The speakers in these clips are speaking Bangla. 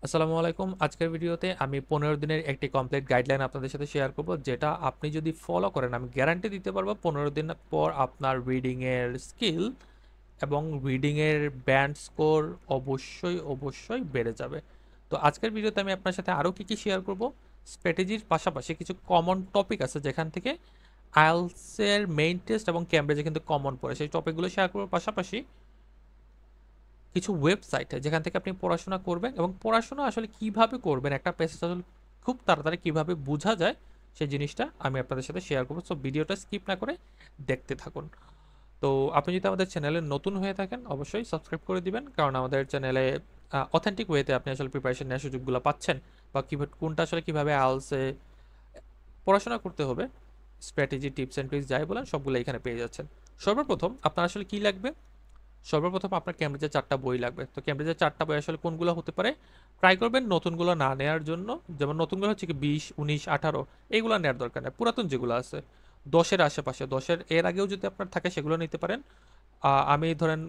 আসসালামু আলাইকুম। আজকের ভিডিওতে আমি 15 দিনের একটি কমপ্লিট গাইডলাইন আপনাদের সাথে শেয়ার করব, যেটা আপনি যদি ফলো করেন আমি গ্যারান্টি দিতে পারবো 15 দিন পর আপনার রিডিংয়ের স্কিল এবং রিডিংয়ের ব্যান্ড স্কোর অবশ্যই বেড়ে যাবে। তো আজকের ভিডিওতে আমি আপনার সাথে আরও কী কী শেয়ার করব, স্ট্র্যাটেজির পাশাপাশি কিছু কমন টপিক আছে যেখান থেকে আইএলটিএসের মেইন টেস্ট এবং ক্যামব্রিজে কিন্তু কমন পড়ে, সেই টপিকগুলো শেয়ার করব। পাশাপাশি কিছু ওয়েবসাইটে যেখান থেকে আপনি পড়াশোনা করবেন এবং পড়াশোনা আসলে কিভাবে করবেন, একটা প্যাসেজ আসলে খুব তাড়াতাড়ি কিভাবে বোঝা যায় সেই জিনিসটা আমি আপনাদের সাথে শেয়ার করবো। সো ভিডিওটা স্কিপ না করে দেখতে থাকুন। তো আপনি যদি আমাদের চ্যানেলে নতুন হয়ে থাকেন অবশ্যই সাবস্ক্রাইব করে দিবেন, কারণ আমাদের চ্যানেলে অথেন্টিক ওয়েতে আপনি আসলে প্রিপারেশন নেওয়ার সুযোগগুলো পাচ্ছেন, বা কীভাবে কোনটা আসলে কীভাবে আলসে পড়াশোনা করতে হবে, স্ট্র্যাটেজি টিপস অ্যান্ড ট্রিক্স যাই বলেন সবগুলো এখানে পেয়ে যাচ্ছেন। সর্বপ্রথম আপনার আসলে কি লাগবে, সর্বপ্রথম আপনার ক্যামব্রিজের 4টা বই লাগবে। তো ক্যামব্রিজের 4টা বই আসলে কোনগুলো হতে পারে, ট্রাই করবেন নতুনগুলো না নেওয়ার জন্য। যেমন নতুনগুলো হচ্ছে কি 20, 19, 18, এইগুলো নেওয়ার দরকার নেই। পুরাতন যেগুলো আছে 10-এর আশেপাশে, 10-এর এর আগেও যদি আপনার থাকে সেগুলো নিতে পারেন। আমি ধরেন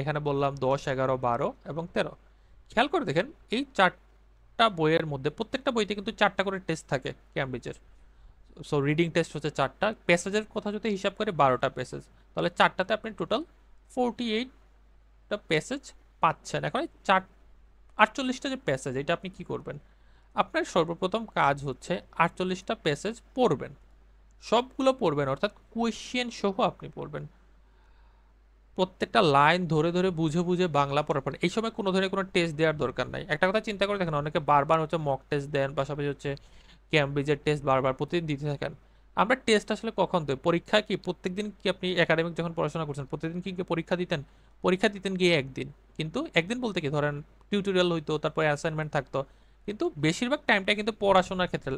এখানে বললাম 10, 11, 12 এবং 13। খেয়াল করে দেখেন এই 4টা বইয়ের মধ্যে প্রত্যেকটা বইতে কিন্তু 4টা করে টেস্ট থাকে ক্যামব্রিজের। সো রিডিং টেস্ট হচ্ছে 4টা, প্যাসেজের কথা যদি হিসাব করে 12টা প্যাসেজ, তাহলে 4টাতে আপনি টোটাল 48 প্যাসেজ পাচ্ছেন। এখন এই 48টা যে প্যাসেজ, এটা আপনি কি করবেন, আপনার সর্বপ্রথম কাজ হচ্ছে 48টা প্যাসেজ পড়বেন, সবগুলো পড়বেন, অর্থাৎ কোয়েশ্চেন সহ আপনি পড়বেন। প্রত্যেকটা লাইন ধরে ধরে বুঝে বুঝে বাংলা পড়ার পর এই সময় কোনো ধরনের কোনো টেস্ট দেওয়ার দরকার নাই। একটা কথা চিন্তা করে দেখেন, অনেকে বারবার হচ্ছে মক টেস্ট দেন, পাশাপাশি হচ্ছে ক্যামব্রিজের টেস্ট বারবার প্রতিদিন দিতে থাকেন। আমরা টেস্ট আসলে কখন দেই, পরীক্ষা কি প্রত্যেকদিন কি আপনি একাডেমিক যখন পড়াশোনা করছেন প্রতিদিন কি পরীক্ষা দিতেন? পরীক্ষা দিতেন গিয়ে একদিন, কিন্তু একদিন বলতে কি ধরেন টিউটোরিয়াল হইতো, তারপরে অ্যাসাইনমেন্ট থাকতো, কিন্তু বেশিরভাগ টাইমটা কিন্তু পড়াশোনার ক্ষেত্রে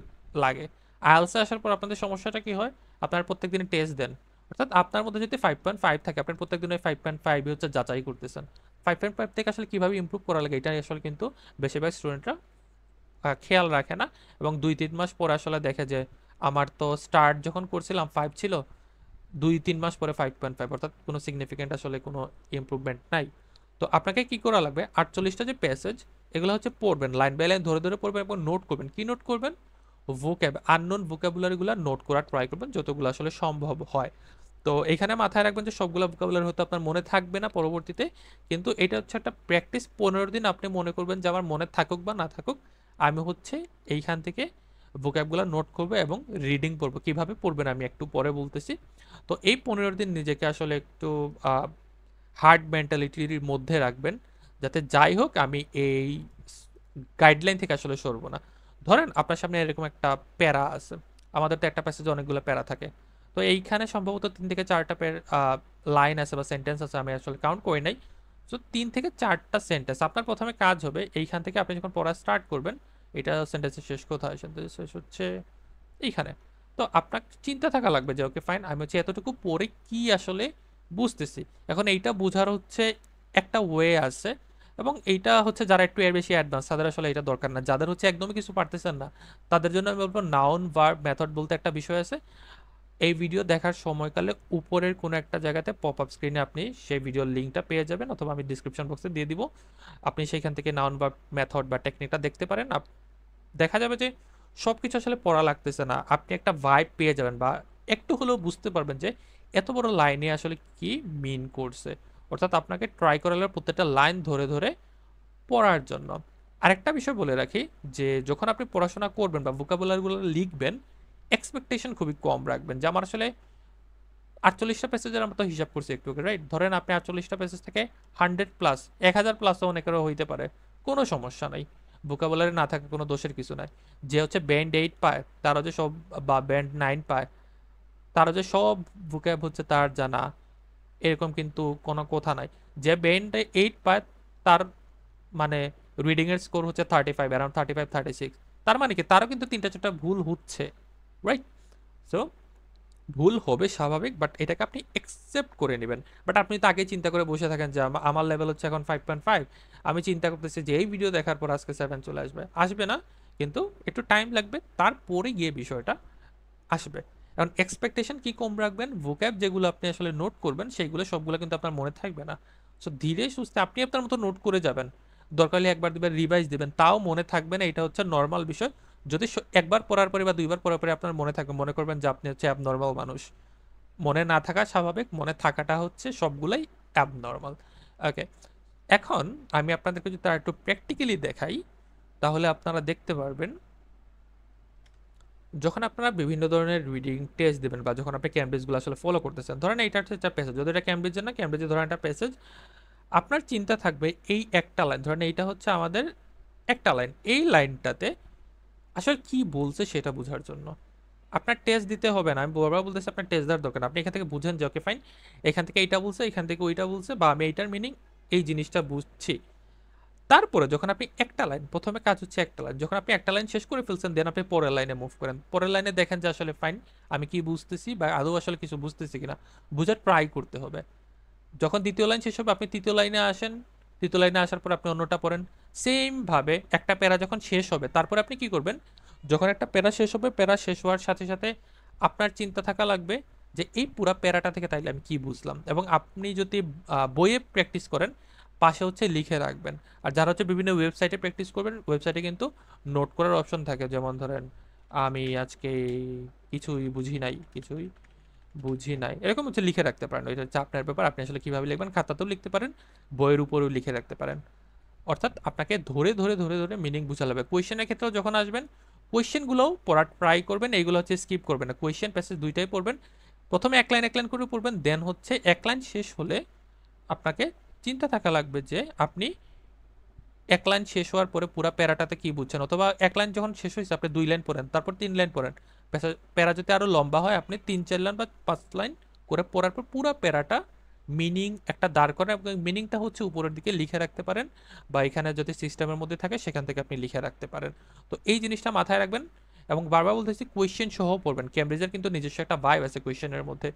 লাগে। আইএলটিএস আসার পর আপনাদের সমস্যাটা কি হয়, আপনারা প্রত্যেক দিন টেস্ট দেন, অর্থাৎ আপনার মধ্যে যদি 5.5 থাকে আপনি প্রত্যেকদিন ওই 5.5 হচ্ছে যাচাই করতেছেন। 5.5 থেকে আসলে কিভাবে ইমপ্রুভ করা লাগে এটা আসলে কিন্তু বেশিরভাগ স্টুডেন্টরা খেয়াল রাখে না, এবং 2-3 মাস পরে আসলে দেখে যে আমার তো স্টার্ট যখন করছিলাম 5 ছিল, 2-3 মাস পরে 5.5, অর্থাৎ কোনো সিগনিফিকেন্ট আসলে কোনো ইমপ্রুভমেন্ট নাই। তো আপনাকে কি করা লাগবে, 48টা যে প্যাসেজ এগুলো হচ্ছে পড়বেন, লাইন বাই লাইন ধরে ধরে পড়বেন এবং নোট করবেন। কি নোট করবেন, ভোক্যাব আননোন ভোক্যাবুলারিগুলো নোট করার ট্রাই করবেন যতগুলো আসলে সম্ভব হয়। তো এখানে মাথায় রাখবেন যে সবগুলো ভোকাবুলারি হয়তো আপনার মনে থাকবে না পরবর্তীতে, কিন্তু এটা হচ্ছে একটা প্র্যাকটিস। 15 দিন আপনি মনে করবেন যে আমার মনে থাকুক বা না থাকুক, আমি হচ্ছে এইখান থেকে ভোকাবগুলো নোট করবো এবং রিডিং পড়বো। কিভাবে পড়বেন আমি একটু পরে বলতেছি। তো এই 15 দিন নিজেকে আসলে একটু হার্ড মেন্টালিটির মধ্যে রাখবেন, যাতে যাই হোক আমি এই গাইডলাইন থেকে আসলে সরবো না। ধরেন আপনার সামনে এরকম একটা প্যারা আছে, আমাদের তো একটা প্যাসেজে অনেকগুলো প্যারা থাকে, তো এইখানে সম্ভবত 3 থেকে 4টা লাইন আছে বা সেন্টেন্স আছে, আমি আসলে কাউন্ট করি নাই। তো 3 থেকে 4টা সেন্টেন্স আপনার প্রথমে কাজ হবে, এইখান থেকে আপনি যখন পড়া স্টার্ট করবেন, এটা সেন্টেন্সের শেষ কোথায়, সেন্টেন্সের শেষ হচ্ছে এইখানে। তো আপনার চিন্তা থাকা লাগবে যে ওকে ফাইন, আমি হচ্ছে এতটুকু পড়ে কি আসলে বুঝতেছি। এখন এইটা বোঝার হচ্ছে একটা ওয়ে আছে, এবং এইটা হচ্ছে যারা একটু এর বেশি অ্যাডভান্স তাদের আসলে এটা দরকার না। যাদের হচ্ছে একদমই কিছু পারতেছেন না, তাদের জন্য আমি বলবো নাউন ভার্ব মেথড বলতে একটা বিষয় আছে। এই ভিডিও দেখার সময়কালে উপরের কোনো একটা জায়গাতে পপ আপ স্ক্রিনে আপনি সেই ভিডিওর লিঙ্কটা পেয়ে যাবেন, অথবা আমি ডিসক্রিপশন বক্সে দিয়ে দিব। আপনি সেইখান থেকে নাউন ভার্ব মেথড বা টেকনিকটা দেখতে পারেন। দেখা যাবে যে সব কিছু আসলে পড়া লাগতেছে না, আপনি একটা ভাইব পেয়ে যাবেন, বা একটু হলেও বুঝতে পারবেন যে এত বড় লাইনে আসলে কি মিন করছে। অর্থাৎ আপনাকে ট্রাই করা লাগবে প্রত্যেকটা লাইন ধরে ধরে পড়ার জন্য। আরেকটা বিষয় বলে রাখি, যে যখন আপনি পড়াশোনা করবেন বা ভোকাবুলারিগুলো লিখবেন, এক্সপেকটেশন খুবই কম রাখবেন। যে আমার আসলে 48টা পেসেজের আমরা তো হিসাব করছি একটু, রাইট? ধরেন আপনি 48টা পেসেজ থেকে 100+, 1000+ও অনেকেরও হইতে পারে, কোনো সমস্যা নাই। ভোকাবুলারি না থাকে কোনো দোষের কিছু নাই। যে হচ্ছে ব্যান্ড 8 পায় তারও যে সব, বা ব্যান্ড 9 পায় তারও যে সব ভোক্যাব হচ্ছে তার জানা, এরকম কিন্তু কোনো কথা নাই। যে ব্যান্ড 8 পায় তার মানে রিডিং এর স্কোর হচ্ছে 35, অ্যারাউন্ড 35-36, তার মানে কি তারও কিন্তু 3টা 4টা ভুল হচ্ছে, রাইট? সো ভুল হবে স্বাভাবিক, বাট এটাকে আপনি একসেপ্ট করে নেবেন। বাট আপনি তো আগে চিন্তা করে বসে থাকেন যে আমার লেভেল হচ্ছে এখন 5.5, আমি চিন্তা করতেছি যে এই ভিডিও দেখার পর আজকে 7 চলে আসবে, আসবে না, কিন্তু একটু টাইম লাগবে, তারপরে গিয়ে বিষয়টা আসবে। এখন এক্সপেকটেশন কি কম রাখবেন, ভোক্যাব যেগুলো আপনি আসলে নোট করবেন সেইগুলো সবগুলো কিন্তু আপনার মনে থাকবে না। সো ধীরে সুস্থে আপনি আপনার মতো নোট করে যাবেন। দরকার হলে একবার দুবার রিভাইজ দিবেন, তাও মনে থাকবে না, এটা হচ্ছে নর্মাল বিষয়। যদি একবার পড়ার পরে বা দুইবার পড়ার পরে আপনার মনে থাকবে, মনে করবেন যে আপনি হচ্ছে অ্যাবনর্মাল মানুষ। মনে না থাকা স্বাভাবিক, মনে থাকাটা হচ্ছে সবগুলাই অ্যাবনর্মাল। ওকে, এখন আমি আপনাদেরকে যদি তার একটু প্র্যাকটিক্যালি দেখাই, তাহলে আপনারা দেখতে পারবেন যখন আপনারা বিভিন্ন ধরনের রিডিং টেস্ট দেবেন বা যখন আপনি ক্যামব্রিজগুলো আসলে ফলো করতেছেন, ধরেন এইটা হচ্ছে একটা প্যাসেজ, যদি এটা ক্যামব্রিজের না, ক্যামব্রিজের ধরেন একটা প্যাসেজ, আপনার চিন্তা থাকবে এই একটা লাইন, ধরেন এইটা হচ্ছে আমাদের একটা লাইন, এই লাইনটাতে আসলে কি বলছে সেটা বোঝার জন্য আপনার টেস্ট দিতে হবে না। আমি বারবার বলতেছি আপনার টেস্ট দেওয়ার দরকার না। আপনি এখান থেকে বুঝেন যে ওকে ফাইন, এখান থেকে এইটা বলছে, এখান থেকে ওইটা বলছে, বা আমি এইটার মিনিং এই জিনিসটা বুঝছি। তারপরে যখন আপনি একটা লাইন, প্রথমে কাজ হচ্ছে একটা লাইন, যখন আপনি একটা লাইন শেষ করে ফেলছেন, দেন আপনি পরের লাইনে মুভ করেন। পরের লাইনে দেখেন যে আসলে ফাইন আমি কি বুঝতেছি বা আদৌ আসলে কিছু বুঝতেছি কিনা, বুঝার ট্রাই করতে হবে। যখন দ্বিতীয় লাইন শেষ হবে আপনি তৃতীয় লাইনে আসেন, তৃতীয় লাইনে আসার পর আপনি অন্যটা পড়েন। সেম ভাবে একটা প্যারা যখন শেষ হবে, তারপরে আপনি কি করবেন, যখন একটা প্যারা শেষ হবে, প্যারা শেষ হওয়ার সাথে সাথে আপনার চিন্তা থাকা লাগবে যে এই পুরা প্যারাটা থেকে তাইলে আমি কি বুঝলাম। এবং আপনি যদি বইয়ে প্র্যাকটিস করেন, পাশে হচ্ছে লিখে রাখবেন। আর যারা হচ্ছে বিভিন্ন ওয়েবসাইটে প্র্যাকটিস করবেন, ওয়েবসাইটে কিন্তু নোট করার অপশন থাকে, যেমন ধরেন আমি আজকে কিছুই বুঝি নাই, কিছুই বুঝি নাই, এরকম হচ্ছে লিখে রাখতে পারেন। ওইটা হচ্ছে আপনার ব্যাপার, আপনি আসলে কিভাবে লিখবেন, খাতাতেও লিখতে পারেন, বইয়ের উপরেও লিখে রাখতে পারেন। অর্থাৎ আপনাকে ধরে ধরে ধরে ধরে মিনিং বুঝাতে হবে। কোয়েশ্চেনের ক্ষেত্রেও যখন আসবেন, কোয়েশ্চেনগুলোও পড়ার ট্রাই করবেন, এইগুলো হচ্ছে স্কিপ করবেন না, কোয়েশ্চেন প্যাসেজ দুইটাই পড়বেন। প্রথমে এক লাইন করে পড়বেন, দেন হচ্ছে এক লাইন শেষ হলে আপনাকে চিন্তা থাকা লাগবে যে আপনি এক লাইন শেষ হওয়ার পরে পুরো প্যারাটাতে কি বুঝছেন, অথবা এক লাইন যখন শেষ হয়েছে আপনি 2 লাইন পড়েন, তারপর 3 লাইন পড়েন। প্যারা যদি আরো লম্বা হয় আপনি 3-4 লাইন বা 5 লাইন করে পড়ার পর পুরো প্যারাটা মিনিং একটা দাঁড় করেন, এবং মিনিংটা হচ্ছে উপরের দিকে লিখে রাখতে পারেন, বা এখানে যদি সিস্টেমের মধ্যে থাকে সেখান থেকে আপনি লিখে রাখতে পারেন। তো এই জিনিসটা মাথায় রাখবেন। এবং বারবার বলতেছি কোয়েশ্চেন সহ পড়বেন, ক্যামব্রিজের কিন্তু নিজস্ব একটা ভাইব আছে কোয়েশ্চেনের মধ্যে।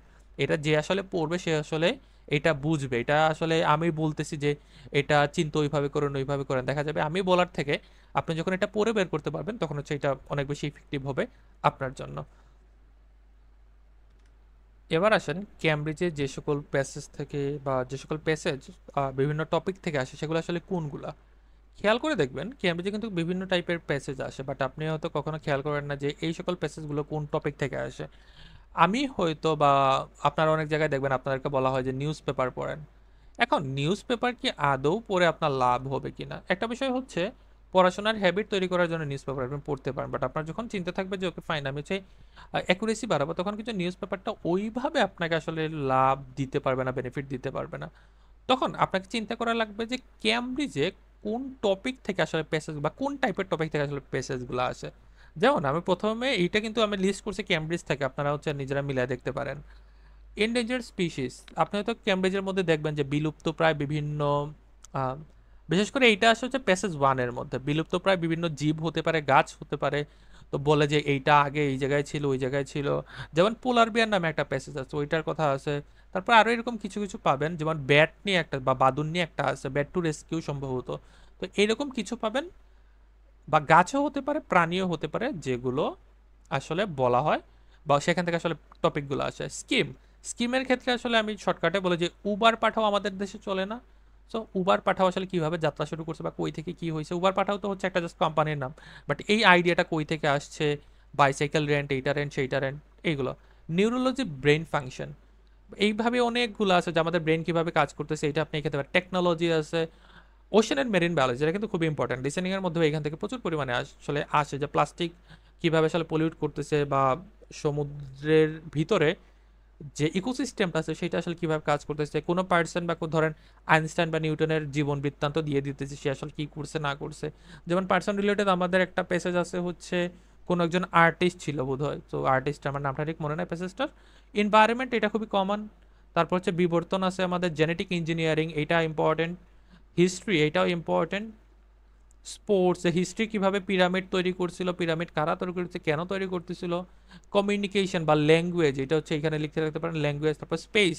এটা যে আসলে পড়বে সে আসলে এটা বুঝবে। এটা আসলে আমি বলতেছি যে এটা চিন্তা ওইভাবে করেন, ওইভাবে করেন, দেখা যাবে আমি বলার থেকে আপনি যখন এটা পড়ে বের করতে পারবেন, তখন হচ্ছে এটা অনেক বেশি ইফেক্টিভ হবে আপনার জন্য। এবার আসেন ক্যামব্রিজে যে সকল প্যাসেজ থেকে বা যে সকল প্যাসেজ বিভিন্ন টপিক থেকে আসে, সেগুলো আসলে কোনগুলা খেয়াল করে দেখবেন। ক্যামব্রিজে কিন্তু বিভিন্ন টাইপের প্যাসেজ আসে, বাট আপনি হয়তো কখনো খেয়াল করেন না যে এই সকল প্যাসেজগুলো কোন টপিক থেকে আসে। আমি হয়তো বা আপনারা অনেক জায়গায় দেখবেন আপনাদেরকে বলা হয় যে নিউজ পেপার পড়েন। এখন নিউজ পেপার কি আদৌ পড়ে আপনার লাভ হবে কিনা, একটা বিষয় হচ্ছে পড়াশোনার হ্যাবিট তৈরি করার জন্য নিউজ পেপার আপনি পড়তে পারেন, বাট আপনার যখন চিন্তা থাকবে যে ওকে ফাইন আমি হচ্ছে অ্যাকুরেসি বাড়াবো, তখন কিন্তু নিউজ পেপারটা ওইভাবে আপনাকে আসলে লাভ দিতে পারবে না, বেনিফিট দিতে পারবে না। তখন আপনাকে চিন্তা করা লাগবে যে ক্যামব্রিজে কোন টপিক থেকে আসলে প্যাসেজ বা কোন টাইপের টপিক থেকে আসলে প্যাসেজগুলো আসে। যেমন আমি প্রথমে এইটা কিন্তু আমি লিস্ট করছি ক্যামব্রিজ থেকে, আপনারা হচ্ছে নিজেরা মিলিয়ে দেখতে পারেন। এন্ডেঞ্জার্ড স্পিসিস, আপনি হয়তো ক্যামব্রিজের মধ্যে দেখবেন যে বিলুপ্ত প্রায় বিভিন্ন আহ, বিশেষ করে এইটা আসে হচ্ছে প্যাসেজ 1-এর মধ্যে, বিলুপ্ত প্রায় বিভিন্ন জীব হতে পারে, গাছ হতে পারে। তো বলে যে এইটা আগে এই জায়গায় ছিল, ওই জায়গায় ছিল। যেমন পোলার বিয়ার নামে একটা প্যাসেজ আছে, ওইটার কথা আছে। তারপর আরো এরকম কিছু কিছু পাবেন, যেমন ব্যাট নিয়ে একটা বা বাদুন নিয়ে একটা আছে, ব্যাট টু রেস্কিউ সম্ভবত। তো এরকম কিছু পাবেন, বা গাছও হতে পারে, প্রাণীও হতে পারে, যেগুলো আসলে বলা হয় বা সেখান থেকে আসলে টপিকগুলো আসে। স্কিমের ক্ষেত্রে আসলে আমি শর্টকাটে বলে যে উবার পাঠাও আমাদের দেশে চলে না। সো উবার পাঠাও আসলে কিভাবে যাত্রা শুরু করছে বা কই থেকে কি হয়েছে, উবার পাঠাও তো হচ্ছে একটা জাস্ট কোম্পানির নাম, বাট এই আইডিয়াটা কই থেকে আসছে, বাইসাইকেল রেন্ট, এইটা রেন্ট, সেইটা রেন্ট, এইগুলো। নিউরোলজি, ব্রেন ফাংশন, এইভাবে অনেকগুলো আছে যে আমাদের ব্রেন কিভাবে কাজ করতেছে, এটা আপনি খেতে পারেন। টেকনোলজি আছে, ওশেন অ্যান্ড মেরিন বায়োলজি, এটা কিন্তু খুবই ইম্পর্টেন্ট। লিসেনিং এর মধ্যে এখান থেকে প্রচুর পরিমাণে আসলে আসে যে প্লাস্টিক কিভাবে আসলে পলিউট করতেছে, বা সমুদ্রের ভিতরে যে ইকোসিস্টেমটা আছে সেটা আসলে কিভাবে কাজ করতেছে। কোনো পার্সন বা ধরেন আইনস্টাইন বা নিউটনের জীবন বৃত্তান্ত দিয়ে দিতেছে, সে আসলে কি করছে না করছে। যেমন পার্সন রিলেটেড আমাদের একটা প্যাসেজ আছে হচ্ছে কোনো একজন আর্টিস্ট ছিল বোধহয়, তো আর্টিস্ট আমার নামটা ঠিক মনে নাই প্যাসেজটার। এনভায়রনমেন্ট, এটা খুবই কমন। তারপর হচ্ছে বিবর্তন আছে আমাদের, জেনেটিক ইঞ্জিনিয়ারিং, এটা ইম্পর্টেন্ট। হিস্ট্রি, এটাও ইম্পর্টেন্ট। স্পোর্টস, হিস্ট্রি কিভাবে পিরামিড তৈরি করছিল, পিরামিড কারা তৈরি করছে, কেন তৈরি করতেছিল। কমিউনিকেশন বা ল্যাঙ্গুয়েজ, এটা হচ্ছে এখানে লিখতে রাখতে পারেন ল্যাঙ্গুয়েজ। তারপর স্পেস,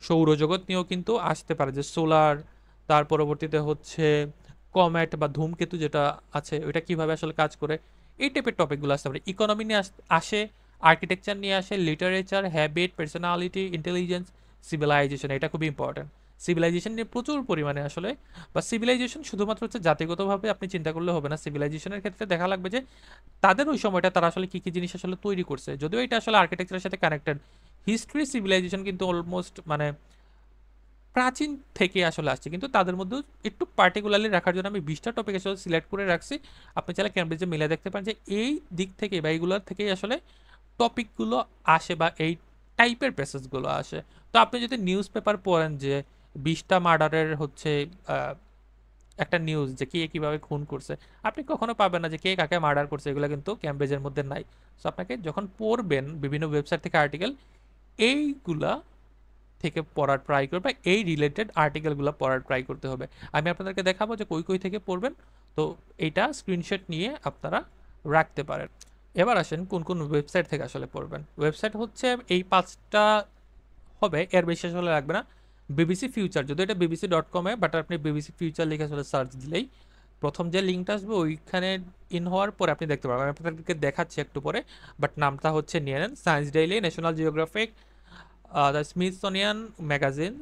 সৌরজগৎ নিয়েও কিন্তু আসতে পারে, যে সোলার। তার পরবর্তীতে হচ্ছে কমেট বা ধূমকেতু যেটা আছে ওইটা কিভাবে আসলে কাজ করে, এই টাইপের টপিকগুলো আসতে পারে। ইকোনমি নিয়ে আসে, আর্কিটেকচার নিয়ে আসে, literature, habit, personality, intelligence, civilisation, এটা খুবই ইম্পর্টেন্ট। সিভিলাইজেশন নিয়ে প্রচুর পরিমাণে আসলে, বা সিভিলাইজেশন শুধুমাত্র হচ্ছে জাতিগতভাবে আপনি চিন্তা করলে হবে না, সিভিলাইজেশনের ক্ষেত্রে দেখা লাগবে যে তাদের ওই সময়টা তারা আসলে কি কি জিনিস আসলে তৈরি করছে, যদিও এটা আসলে আর্কিটেকচারের সাথে কানেক্টেড। হিস্ট্রি সিভিলাইজেশন কিন্তু অলমোস্ট মানে প্রাচীন থেকে আসলে আসছে, কিন্তু তাদের মধ্যে একটু পার্টিকুলারলি রাখার জন্য আমি 20টা টপিক আসলে সিলেক্ট করে রাখছি। আপনি চাইলে ক্যামব্রিজে মিলে দেখতে পারেন যে এই দিক থেকে বা এইগুলোর থেকেই আসলে টপিকগুলো আসে বা এই টাইপের প্যাসেজগুলো আসে। তো আপনি যদি নিউজ পেপার পড়েন যে 20টা মার্ডারের হচ্ছে একটা নিউজ যে কে কিভাবে খুন করছে, আপনি কখনো পাবেন না যে কে কাকে মার্ডার করছে, এগুলো কিন্তু ক্যামব্রিজের মধ্যে নাই। সো আপনাকে যখন পড়বেন বিভিন্ন ওয়েবসাইট থেকে আর্টিকেল, এইগুলা থেকে পড়ার ট্রাই করবে, এই রিলেটেড আর্টিকেলগুলো পড়ার ট্রাই করতে হবে। আমি আপনাদেরকে দেখাবো যে কই কই থেকে পড়বেন, তো এইটা স্ক্রিনশট নিয়ে আপনারা রাখতে পারেন। এবার আসেন কোন কোন ওয়েবসাইট থেকে আসলে পড়বেন। ওয়েবসাইট হচ্ছে এই 5টা হবে, এর বেশি আসলে লাগবে না। বিবিসি ফিউচার, যদি এটা bbc.com বাট আপনি বিবিসি ফিউচার লিখে আসলে সার্চ দিলেই প্রথম যে লিঙ্কটা আসবে ওইখানে ইন হওয়ার পরে আপনি দেখতে পারবেন। আমি আপনাদেরকে দেখাচ্ছি একটু পরে, বাট নামটা হচ্ছে নিয়ে নেন, science daily, national geographic, the Smithsonian magazine,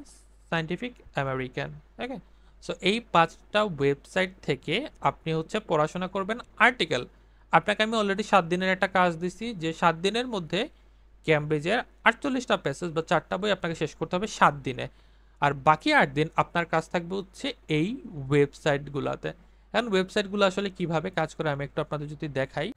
scientific American. Okay, so এই 5টা ওয়েবসাইট থেকে আপনি হচ্ছে পড়াশোনা করবেন আর্টিকেল। আপনাকে আমি অলরেডি 7 দিনের একটা কাজ দিছি, যে 7 দিনের মধ্যে ক্যামব্রিজের 48টা প্যাসেজ বা 4টা বই আপনাকে শেষ করতে হবে 7 দিনে। আর বাকি 8 দিন আপনার কাজ থাকবে হচ্ছে এই ওয়েবসাইটগুলোতে। এখন ওয়েবসাইটগুলো আসলে কিভাবে কাজ করে আমি একটু আপনাদের যদি দেখাই।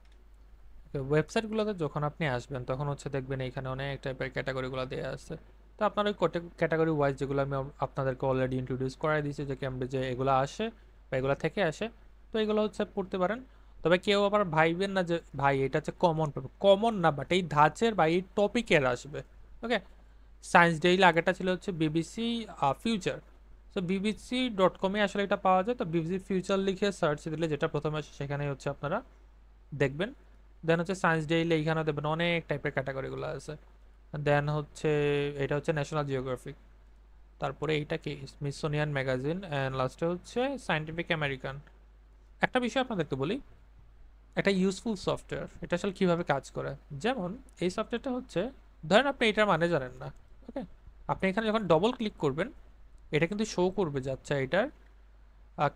ওয়েবসাইটগুলোতে যখন আপনি আসবেন তখন হচ্ছে দেখবেন এখানে অনেক টাইপের ক্যাটাগরিগুলো দেওয়া আছে। তো আপনার ওই ক্যাটাগরি ওয়াইজ যেগুলো আমি আপনাদেরকে অলরেডি ইন্ট্রোডিউস করাই দিয়েছি যে ক্যামব্রিজে এগুলো আসে বা এগুলো থেকে আসে, তো এগুলো হচ্ছে পড়তে পারেন। তবে কেউ আবার ভাইবেন না যে ভাই এটা হচ্ছে কমন পেপার, কমন না, বাট এই ধাঁচের বা এই টপিকের আসবে। ওকে, সায়েন্স ডেইলি আগেটা ছিল হচ্ছে বিবিসি ফিউচার। তো bbc.com-এ আসলে এটা পাওয়া যায়। তো বিবিসি ফিউচার লিখে সার্চ দিলে যেটা প্রথমে আসে সেখানেই হচ্ছে আপনারা দেখবেন। দেন হচ্ছে সায়েন্স ডেইলি, এইখানে দেখবেন অনেক টাইপের ক্যাটাগরিগুলো আছে। দেন হচ্ছে এটা হচ্ছে ন্যাশনাল জিওগ্রাফিক, তারপরে এইটা কি স্মিথসোনিয়ান ম্যাগাজিন, অ্যান্ড লাস্টে হচ্ছে সায়েন্টিফিক আমেরিকান। একটা বিষয় আপনাদেরকে বলি, একটা ইউজফুল সফটওয়্যার, এটা আসলে কীভাবে কাজ করে। যেমন এই সফটওয়্যারটা হচ্ছে, ধরেন আপনি এটার মানে জানেন না, ওকে, আপনি এখানে যখন ডবল ক্লিক করবেন এটা কিন্তু শো করবে যে আচ্ছা এটার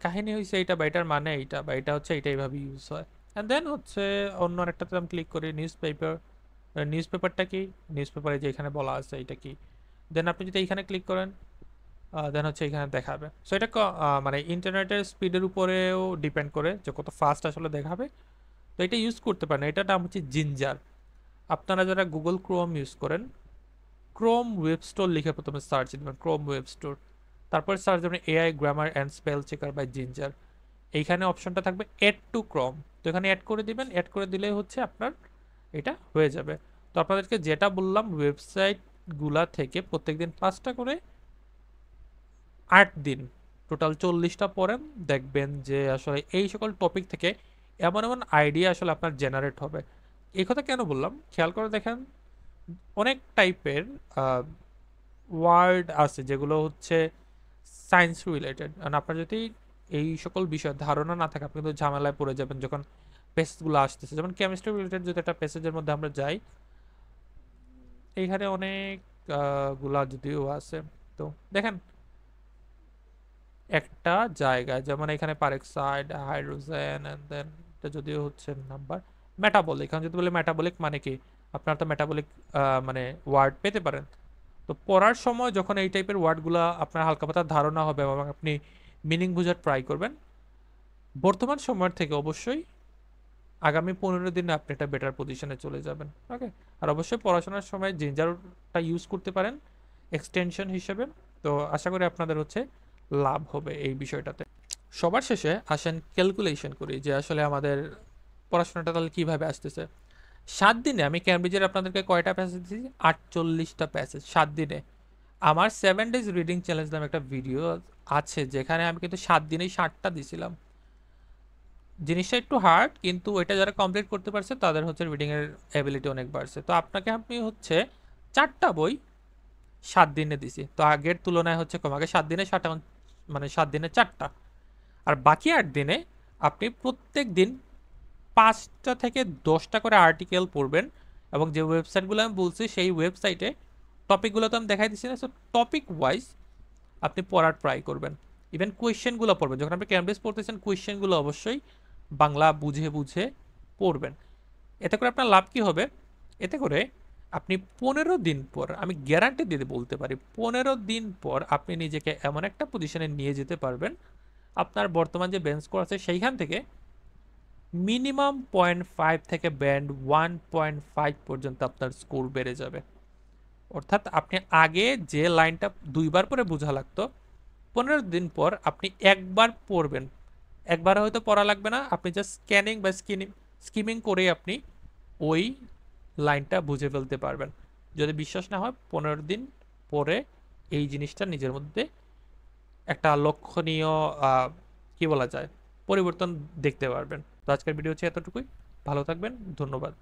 কাহিনী হয়েছে এইটা, বা এটার মানে এইটা, বা এটা হচ্ছে এইটা এইভাবে ইউজ হয়। অ্যান্ড দেন হচ্ছে অন্য আরেকটাতে আমি ক্লিক করি নিউজ পেপার। নিউজ পেপারটা কি, নিউজ পেপারে যে এখানে বলা আছে এটা কি, দেন আপনি যদি এইখানে ক্লিক করেন দেন হচ্ছে এখানে দেখাবে। সো এটা মানে ইন্টারনেটের স্পিডের উপরেও ডিপেন্ড করে যে কত ফাস্ট আসলে দেখাবে। তো এটা ইউজ করতে পারেন, এটার নাম হচ্ছে জিঞ্জার। আপনারা যারা গুগল ক্রোম ইউজ করেন, ক্রোম ওয়েব স্টোর লিখে প্রথমে সার্চ দেবেন, ক্রোম ওয়েব স্টোর, তারপর সার্চ দেবেন AI grammar and spell checker by Ginger. এইখানে অপশনটা থাকবে অ্যাড টু ক্রোম, তো এখানে অ্যাড করে দিবেন, অ্যাড করে দিলেই হচ্ছে আপনার এটা হয়ে যাবে। তো আপনাদেরকে যেটা বললাম ওয়েবসাইটগুলা থেকে প্রত্যেকদিন 5টা করে 8 দিন টোটাল 40টা পড়েন, দেখবেন যে আসলে এই সকল টপিক থেকে এমন এমন আইডিয়া আসলে আপনার জেনারেট হবে। এই কথা কেন বললাম খেয়াল করে দেখেন, অনেক টাইপের ওয়ার্ড আছে যেগুলো হচ্ছে সায়েন্স রিলেটেড, কারণ আপনার যদি এই সকল বিষয়ে ধারণা না থাকে আপনি কিন্তু ঝামেলায় পড়ে যাবেন যখন পেসেজগুলো আসতেছে। যেমন কেমিস্ট্রি রিলেটেড যদি একটা পেসেজের মধ্যে আমরা যাই, এইখানে অনেক গুলা যদিও আছে। তো দেখেন একটা জায়গায় যেমন এখানে পারেক্সাইড, হাইড্রোজেন, এন্ড দেন এটা যদিও হচ্ছে নাম্বার মেটাবলিক, এখন যদি বলে মেটাবলিক মানে কি, আপনার তো মেটাবলিক মানে ওয়ার্ড পেতে পারেন। তো পড়ার সময় যখন এই টাইপের ওয়ার্ডগুলো আপনার হালকা পাতলা ধারণা হবে এবং আপনি মিনিং বোঝার ট্রাই করবেন, বর্তমান সময়ের থেকে অবশ্যই আগামী 15 দিনে আপনি একটা বেটার পজিশনে চলে যাবেন। ওকে, আর অবশ্যই পড়াশোনার সময় জিঞ্জারটা ইউজ করতে পারেন এক্সটেনশন হিসেবে। তো আশা করি আপনাদের হচ্ছে লাভ হবে এই বিষয়টাতে। সবার শেষে আসেন ক্যালকুলেশন করি যে আসলে আমাদের পড়াশোনাটা তাহলে কীভাবে আসতেছে। 7 দিনে আমি ক্যামব্রিজের আপনাদেরকে কয়টা প্যাসেজ দিয়েছি, 48টা প্যাসেজ 7 দিনে। আমার 7 ডেজ রিডিং চ্যালেঞ্জ নামে একটা ভিডিও আছে যেখানে আমি কিন্তু 7 দিনেই 60টা দিছিলাম। জিনিসটা একটু হার্ড, কিন্তু এটা যারা কমপ্লিট করতে পারছে তাদের হচ্ছে রিডিংয়ের অ্যাবিলিটি অনেক বাড়ছে। তো আপনাকে আমি হচ্ছে 4টা বই 7 দিনে দিছি, তো আগের তুলনায় হচ্ছে কম। আগে 7 দিনে 7টা, মানে 7 দিনে 4টা। আর বাকি 8 দিনে আপনি প্রত্যেক দিন 5টা থেকে 10টা করে আর্টিকেল পড়বেন, এবং যে ওয়েবসাইটগুলো আমি বলছি সেই ওয়েবসাইটে টপিকগুলো তো আমি দেখাই দিচ্ছি না, সো টপিক ওয়াইজ আপনি পড়ার ট্রাই করবেন। ইভেন কোয়েশ্চেনগুলো পড়বেন, যখন আপনি ক্যামব্রিজ পড়তেছেন কোয়েশ্চেনগুলো অবশ্যই বাংলা বুঝে বুঝে পড়বেন। এতে করে আপনার লাভ কি হবে? এতে করে আপনি 15 দিন পর, আমি গ্যারান্টি দিয়ে বলতে পারি, 15 দিন পর আপনি নিজেকে এমন একটা পজিশনে নিয়ে যেতে পারবেন, আপনার বর্তমান যে বেঞ্চ স্কোর আছে সেইখান থেকে মিনিমাম 0.5 থেকে ব্যান্ড 1.5 পর্যন্ত আপনার স্কোর বেড়ে যাবে। অর্থাৎ আপনি আগে যে লাইনটা 2বার পরে বোঝা লাগতো, 15 দিন পর আপনি একবার পড়বেন, একবার হয়তো পড়া লাগবে না, আপনি জাস্ট স্ক্যানিং বা স্কিমিং করে আপনি ওই লাইনটা বুঝে ফেলতে পারবেন। যদি বিশ্বাস না হয় 15 দিন পরে এই জিনিসটা নিজের মধ্যে একটা লক্ষণীয় কি বলা যায় পরিবর্তন দেখতে পারবেন। তো আজকের ভিডিও হচ্ছে এতটুকুই। ভালো থাকবেন, ধন্যবাদ।